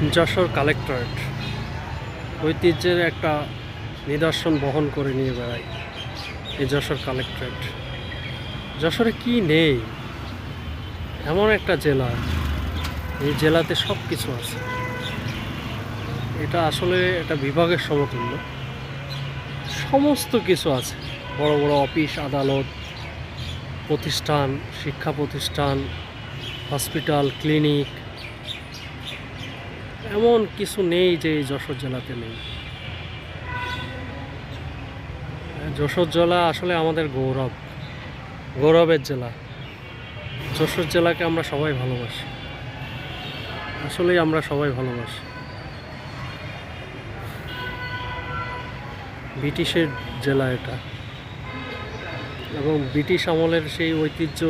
Jessore collectorate ঐতিহ্যের একটা নিদর্শন বহন করে নিয়ে বেড়ায় এই যশোর কালেক্টরেট। যশোরে কি নেই, এমন একটা জেলা, এই জেলাতে সব কিছু আছে। এটা আসলে একটা বিভাগের সমতুল্য, সমস্ত কিছু আছে। বড় বড় অফিস, আদালত, প্রতিষ্ঠান, শিক্ষা প্রতিষ্ঠান, হসপিটাল, ক্লিনিক, এমন কিছু নেই যে এই যশোর জেলাতে নেই। যশোর জেলা আসলে আমাদের গৌরবের জেলা। যশোর জেলাকে আমরা সবাই ভালোবাসি, আসলেই আমরা সবাই ভালোবাসি। ব্রিটিশের জেলা এটা, এবং ব্রিটিশ আমলের সেই ঐতিহ্য,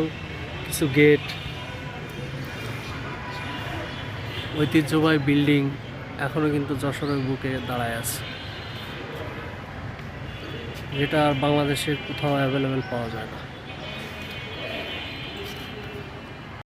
কিছু গেট, ঐতিহ্যবাহী বিল্ডিং এখনও কিন্তু যশোরের বুকে দাঁড়ায় আছে, যেটা আর বাংলাদেশের কোথাও অ্যাভেলেবেল পাওয়া যায় না।